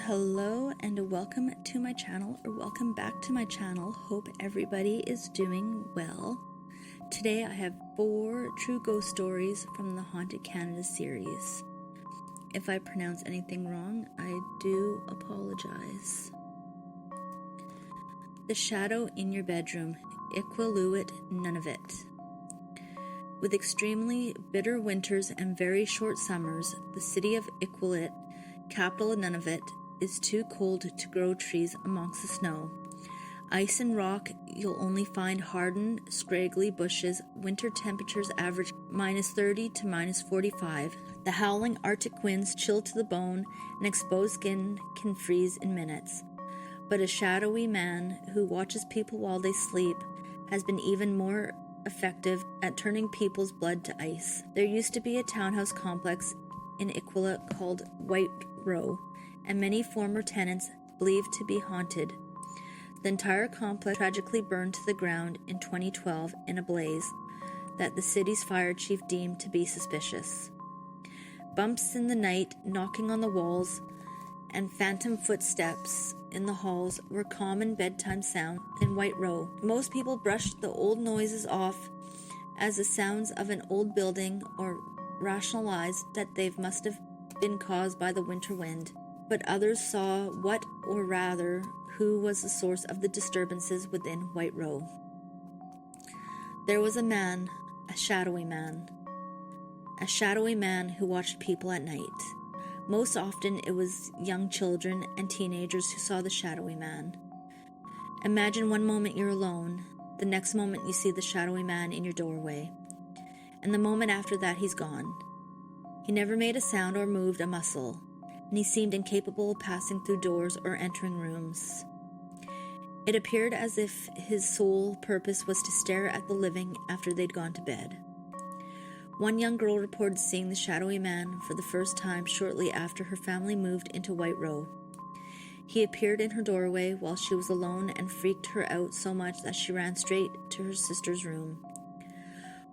Hello and welcome to my channel, or welcome back to my channel. Hope everybody is doing well. Today I have 4 true ghost stories from the Haunted Canada series. If I pronounce anything wrong, I do apologize. The Shadow in Your Bedroom, Iqaluit, Nunavut. With extremely bitter winters and very short summers, the city of Iqaluit, capital of Nunavut, is too cold to grow trees amongst the snow. Ice and rock, you'll only find hardened, scraggly bushes. Winter temperatures average -30 to -45. The howling Arctic winds chill to the bone, and exposed skin can freeze in minutes. But a shadowy man who watches people while they sleep has been even more effective at turning people's blood to ice. There used to be a townhouse complex in Iqaluit called White Row, and many former tenants believed to be haunted. The entire complex tragically burned to the ground in 2012 in a blaze that the city's fire chief deemed to be suspicious. Bumps in the night, knocking on the walls, and phantom footsteps in the halls were common bedtime sounds in White Row. Most people brushed the old noises off as the sounds of an old building, or rationalized that they must have been caused by the winter wind. But others saw what, or rather, who was the source of the disturbances within White Row. There was a man, a shadowy man who watched people at night. Most often it was young children and teenagers who saw the shadowy man. Imagine one moment you're alone, the next moment you see the shadowy man in your doorway, and the moment after that he's gone. He never made a sound or moved a muscle, and he seemed incapable of passing through doors or entering rooms. It appeared as if his sole purpose was to stare at the living after they'd gone to bed. One young girl reported seeing the shadowy man for the first time shortly after her family moved into White Row. He appeared in her doorway while she was alone and freaked her out so much that she ran straight to her sister's room.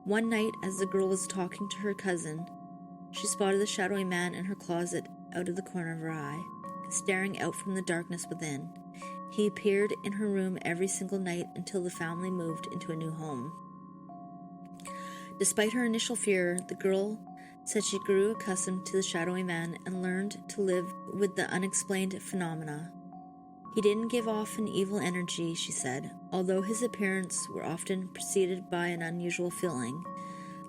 One night, as the girl was talking to her cousin, she spotted the shadowy man in her closet out of the corner of her eye, staring out from the darkness within. He appeared in her room every single night until the family moved into a new home. Despite her initial fear, the girl said she grew accustomed to the shadowy man and learned to live with the unexplained phenomena. He didn't give off an evil energy, she said, although his appearance were often preceded by an unusual feeling.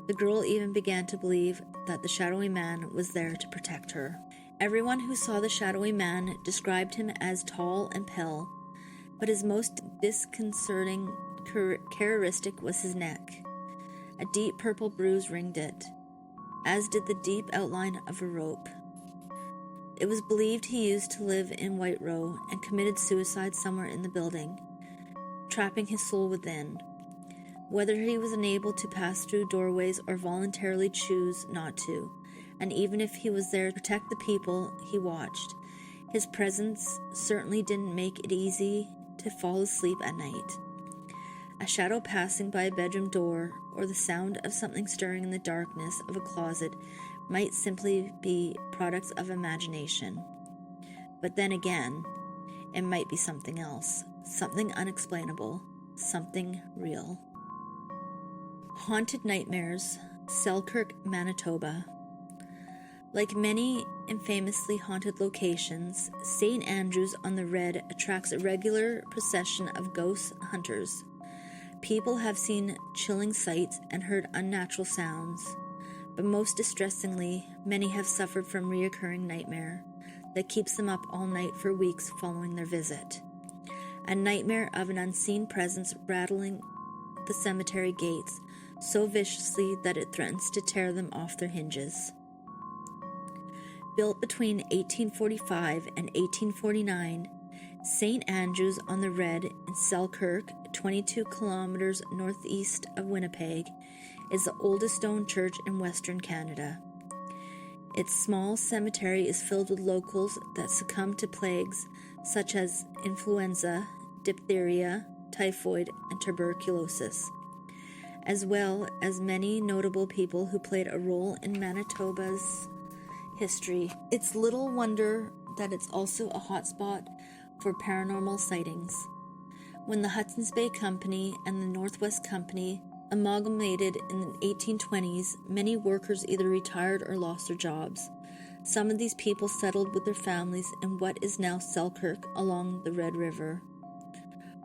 The girl even began to believe that the shadowy man was there to protect her. Everyone who saw the shadowy man described him as tall and pale, but his most disconcerting characteristic was his neck. A deep purple bruise ringed it, as did the deep outline of a rope. It was believed he used to live in White Row and committed suicide somewhere in the building, trapping his soul within. Whether he was unable to pass through doorways or voluntarily choose not to, and even if he was there to protect the people he watched, his presence certainly didn't make it easy to fall asleep at night. A shadow passing by a bedroom door, or the sound of something stirring in the darkness of a closet, might simply be products of imagination. But then again, it might be something else, something unexplainable, something real. Haunted Nightmares, Selkirk, Manitoba. Like many infamously haunted locations, St. Andrews on the Red attracts a regular procession of ghost hunters. People have seen chilling sights and heard unnatural sounds, but most distressingly, many have suffered from reoccurring nightmare that keeps them up all night for weeks following their visit. A nightmare of an unseen presence rattling the cemetery gates so viciously that it threatens to tear them off their hinges. Built between 1845 and 1849, St. Andrews on the Red in Selkirk, 22 kilometers northeast of Winnipeg, is the oldest stone church in Western Canada. Its small cemetery is filled with locals that succumb to plagues such as influenza, diphtheria, typhoid, and tuberculosis, as well as many notable people who played a role in Manitoba's history. It's little wonder that it's also a hotspot for paranormal sightings. When the Hudson's Bay Company and the Northwest Company amalgamated in the 1820s, many workers either retired or lost their jobs. Some of these people settled with their families in what is now Selkirk along the Red River.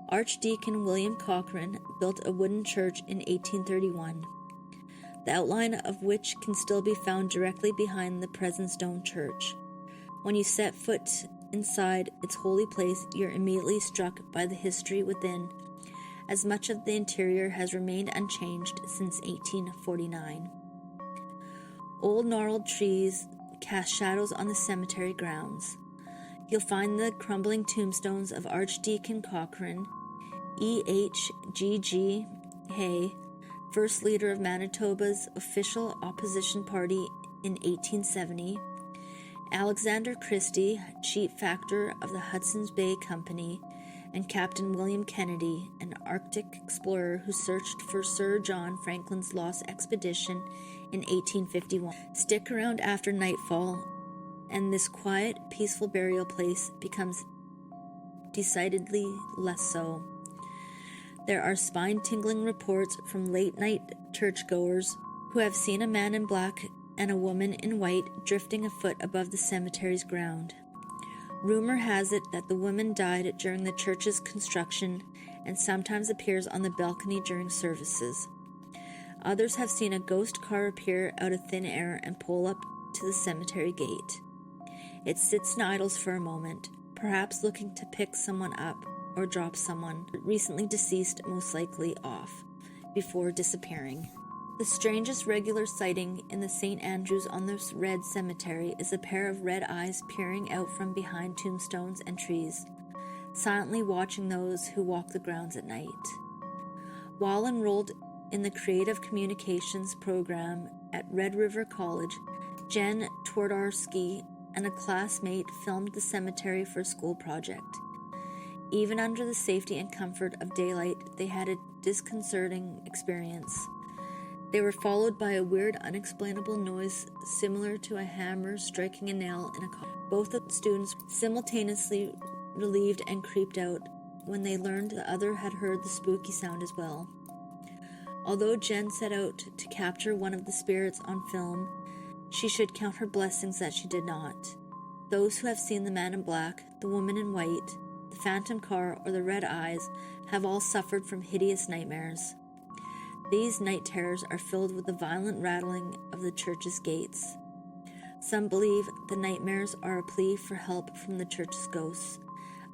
Archdeacon William Cochrane built a wooden church in 1831, the outline of which can still be found directly behind the present stone church. When you set foot inside its holy place, you're immediately struck by the history within, as much of the interior has remained unchanged since 1849. Old gnarled trees cast shadows on the cemetery grounds. You'll find the crumbling tombstones of Archdeacon Cochrane, E.H.G.G. Hay, first leader of Manitoba's official opposition party in 1870, Alexander Christie, chief factor of the Hudson's Bay Company, and Captain William Kennedy, an Arctic explorer who searched for Sir John Franklin's lost expedition in 1851. Stick around after nightfall, and this quiet, peaceful burial place becomes decidedly less so. There are spine-tingling reports from late-night churchgoers who have seen a man in black and a woman in white drifting a foot above the cemetery's ground. Rumor has it that the woman died during the church's construction and sometimes appears on the balcony during services. Others have seen a ghost car appear out of thin air and pull up to the cemetery gate. It sits and idles for a moment, perhaps looking to pick someone up or drop someone, recently deceased most likely, off, before disappearing. The strangest regular sighting in the St. Andrews on the Red Cemetery is a pair of red eyes peering out from behind tombstones and trees, silently watching those who walk the grounds at night. While enrolled in the Creative Communications program at Red River College, Jen Twardowski and a classmate filmed the cemetery for a school project. Even under the safety and comfort of daylight, they had a disconcerting experience. They were followed by a weird, unexplainable noise similar to a hammer striking a nail in a car. Both the students simultaneously relieved and creeped out when they learned the other had heard the spooky sound as well. Although Jen set out to capture one of the spirits on film, she should count her blessings that she did not. Those who have seen the man in black, the woman in white, the phantom car, or the red eyes have all suffered from hideous nightmares. These night terrors are filled with the violent rattling of the church's gates. Some believe the nightmares are a plea for help from the church's ghosts.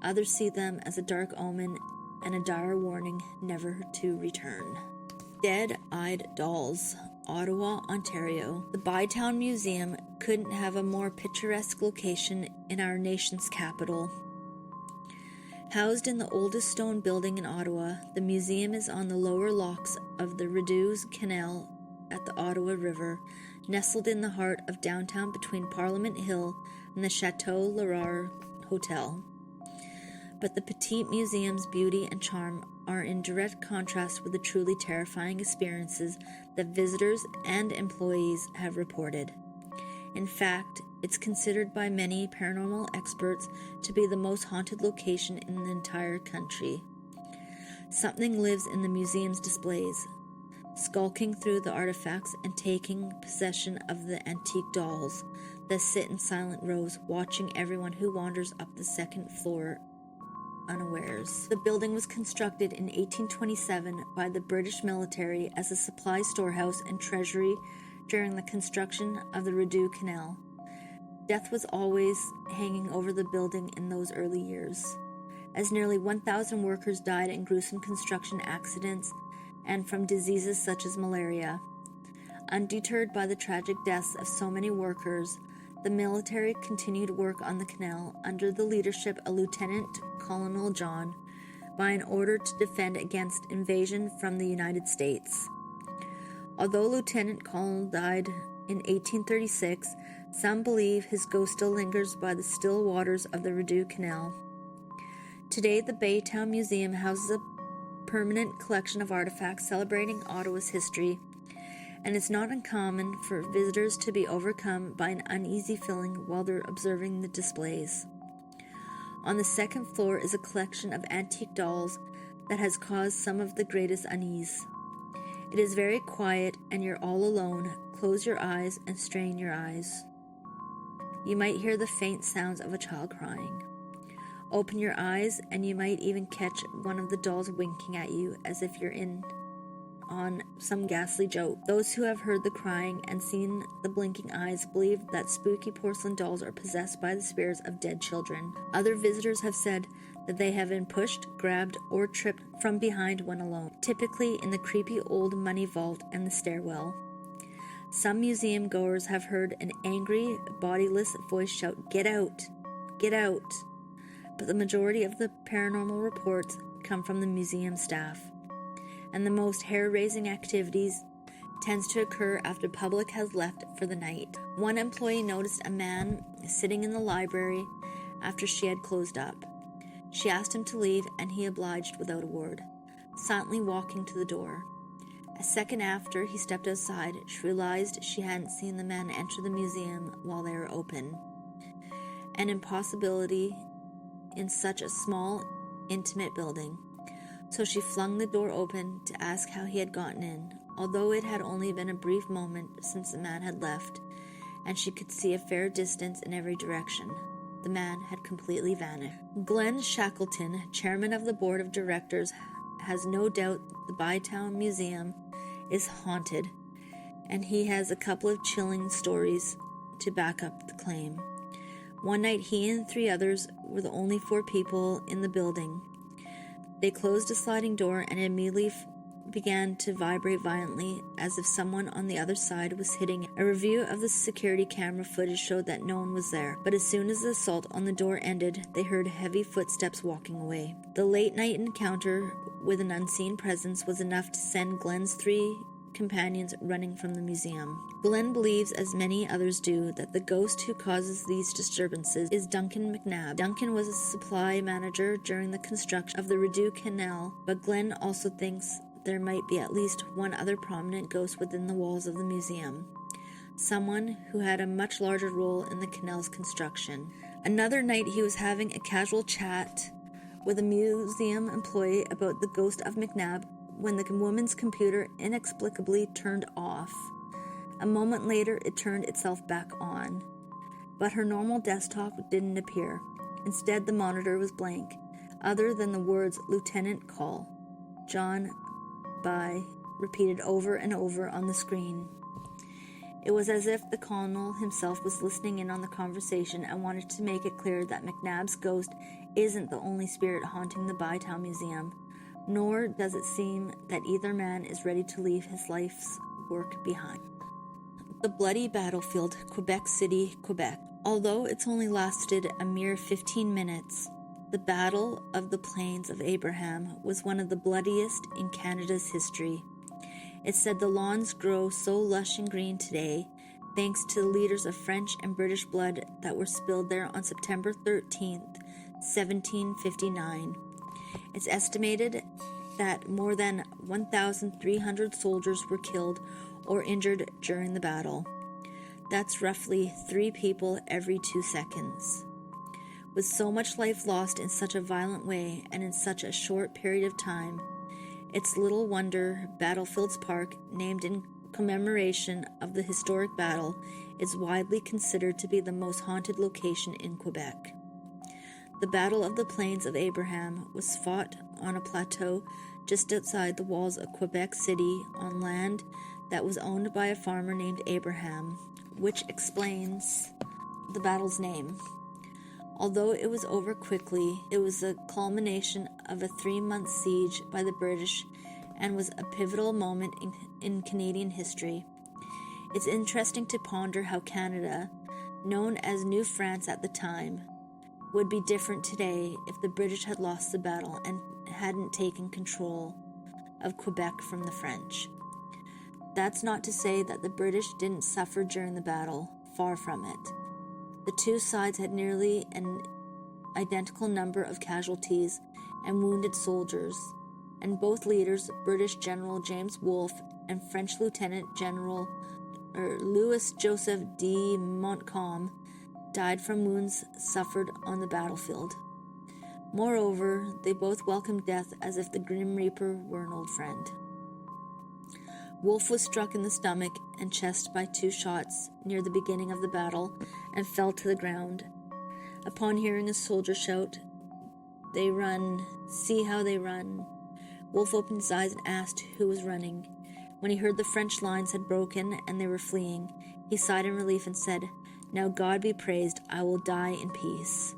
Others see them as a dark omen and a dire warning never to return. Dead-Eyed Dolls, Ottawa, Ontario. The Bytown Museum couldn't have a more picturesque location in our nation's capital. Housed in the oldest stone building in Ottawa, the museum is on the lower locks of the Rideau Canal at the Ottawa River, nestled in the heart of downtown between Parliament Hill and the Chateau Laurent Hotel. But the Petite Museum's beauty and charm are in direct contrast with the truly terrifying experiences that visitors and employees have reported. In fact, it's considered by many paranormal experts to be the most haunted location in the entire country. Something lives in the museum's displays, skulking through the artifacts and taking possession of the antique dolls that sit in silent rows, watching everyone who wanders up the second floor unawares. The building was constructed in 1827 by the British military as a supply storehouse and treasury during the construction of the Rideau Canal. Death was always hanging over the building in those early years, as nearly 1,000 workers died in gruesome construction accidents and from diseases such as malaria. Undeterred by the tragic deaths of so many workers, the military continued work on the canal under the leadership of Lieutenant Colonel John by an order to defend against invasion from the United States. Although Lieutenant Colonel died in 1836, some believe his ghost still lingers by the still waters of the Rideau Canal. Today, the Baytown Museum houses a permanent collection of artifacts celebrating Ottawa's history and it's not uncommon for visitors to be overcome by an uneasy feeling while they're observing the displays. On the second floor is a collection of antique dolls that has caused some of the greatest unease. It is very quiet and you're all alone. Close your eyes and strain your eyes. You might hear the faint sounds of a child crying. Open your eyes and you might even catch one of the dolls winking at you as if you're in on some ghastly joke. Those who have heard the crying and seen the blinking eyes believe that spooky porcelain dolls are possessed by the spirits of dead children. Other visitors have said that they have been pushed, grabbed, or tripped from behind when alone, typically in the creepy old money vault and the stairwell. Some museum goers have heard an angry, bodiless voice shout, "Get out! Get out!" But the majority of the paranormal reports come from the museum staff, and the most hair-raising activities tends to occur after public has left for the night. One employee noticed a man sitting in the library after she had closed up. She asked him to leave, and he obliged without a word, silently walking to the door. A second after he stepped outside, she realized she hadn't seen the man enter the museum while they were open. An impossibility in such a small, intimate building. So she flung the door open to ask how he had gotten in, although it had only been a brief moment since the man had left, and she could see a fair distance in every direction. The man had completely vanished. Glenn Shackleton, chairman of the board of directors, has no doubt the Bytown Museum is haunted, and he has a couple of chilling stories to back up the claim. One night he and 3 others were the only 4 people in the building. They closed a sliding door and immediately began to vibrate violently as if someone on the other side was hitting it. A review of the security camera footage showed that no one was there, but as soon as the assault on the door ended, they heard heavy footsteps walking away. The late-night encounter with an unseen presence was enough to send Glenn's 3 companions running from the museum. Glenn believes, as many others do, that the ghost who causes these disturbances is Duncan McNabb. Duncan was a supply manager during the construction of the Rideau Canal, but Glenn also thinks there might be at least one other prominent ghost within the walls of the museum, someone who had a much larger role in the canal's construction. Another night he was having a casual chat with a museum employee about the ghost of McNabb when the woman's computer inexplicably turned off. A moment later, it turned itself back on, but her normal desktop didn't appear. Instead, the monitor was blank, other than the words "Lieutenant Call, John By," repeated over and over on the screen. It was as if the colonel himself was listening in on the conversation and wanted to make it clear that McNabb's ghost isn't the only spirit haunting the Bytown Museum, nor does it seem that either man is ready to leave his life's work behind. The bloody battlefield, Quebec City, Quebec. Although it's only lasted a mere 15 minutes, the Battle of the Plains of Abraham was one of the bloodiest in Canada's history. It's said the lawns grow so lush and green today, thanks to the liters of French and British blood that were spilled there on September 13th, 1759. It's estimated that more than 1,300 soldiers were killed or injured during the battle. That's roughly 3 people every 2 seconds. With so much life lost in such a violent way and in such a short period of time, it's little wonder Battlefields Park, named in commemoration of the historic battle, is widely considered to be the most haunted location in Quebec. The Battle of the Plains of Abraham was fought on a plateau just outside the walls of Quebec City on land that was owned by a farmer named Abraham, which explains the battle's name. Although it was over quickly, it was the culmination of a 3-month siege by the British and was a pivotal moment in Canadian history. It's interesting to ponder how Canada, known as New France at the time, would be different today if the British had lost the battle and hadn't taken control of Quebec from the French. That's not to say that the British didn't suffer during the battle, far from it. The 2 sides had nearly an identical number of casualties and wounded soldiers, and both leaders, British General James Wolfe and French Lieutenant General Louis Joseph de Montcalm died from wounds suffered on the battlefield. Moreover, they both welcomed death as if the Grim Reaper were an old friend. Wolfe was struck in the stomach and chest by 2 shots near the beginning of the battle and fell to the ground. Upon hearing a soldier shout, "They run, see how they run," Wolfe opened his eyes and asked who was running. When he heard the French lines had broken and they were fleeing, he sighed in relief and said, "Now God be praised, I will die in peace."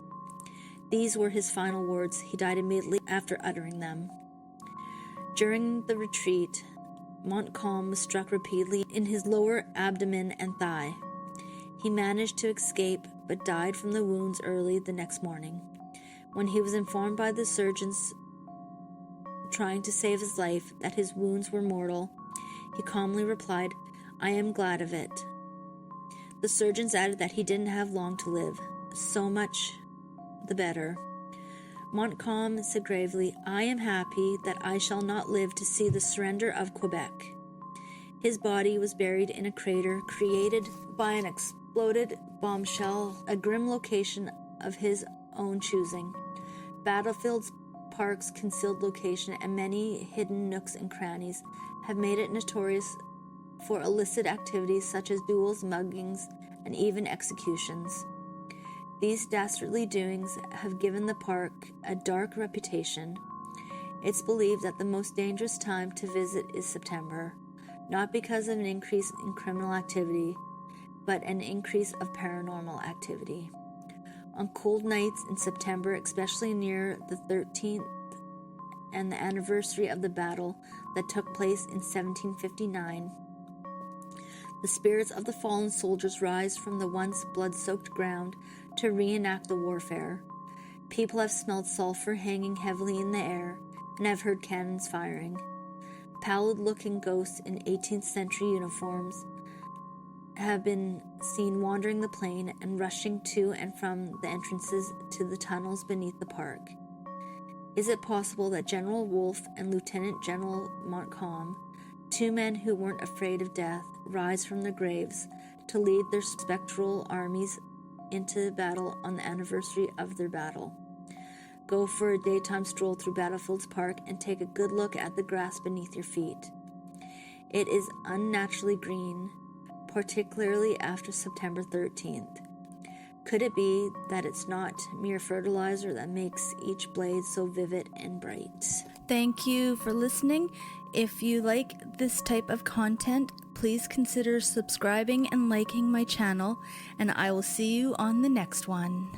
These were his final words. He died immediately after uttering them. During the retreat, Montcalm was struck repeatedly in his lower abdomen and thigh. He managed to escape, but died from the wounds early the next morning. When he was informed by the surgeons trying to save his life that his wounds were mortal, he calmly replied, "I am glad of it." The surgeons added that he didn't have long to live. So much the better. Montcalm said gravely, "I am happy that I shall not live to see the surrender of Quebec." His body was buried in a crater created by an exploded bombshell, a grim location of his own choosing. Battlefields, parks, concealed location, and many hidden nooks and crannies have made it notorious for illicit activities such as duels, muggings, and even executions. These dastardly doings have given the park a dark reputation. It's believed that the most dangerous time to visit is September, not because of an increase in criminal activity, but an increase of paranormal activity. On cold nights in September, especially near the 13th and the anniversary of the battle that took place in 1759, the spirits of the fallen soldiers rise from the once blood-soaked ground to reenact the warfare. People have smelled sulfur hanging heavily in the air and have heard cannons firing. Pallid-looking ghosts in 18th century uniforms have been seen wandering the plain and rushing to and from the entrances to the tunnels beneath the park. Is it possible that General Wolfe and Lieutenant General Montcalm, 2 men who weren't afraid of death, rise from their graves to lead their spectral armies into battle on the anniversary of their battle? Go for a daytime stroll through Battlefields Park and take a good look at the grass beneath your feet. It is unnaturally green, particularly after September 13th. Could it be that it's not mere fertilizer that makes each blade so vivid and bright? Thank you for listening. If you like this type of content, please consider subscribing and liking my channel, and I will see you on the next one.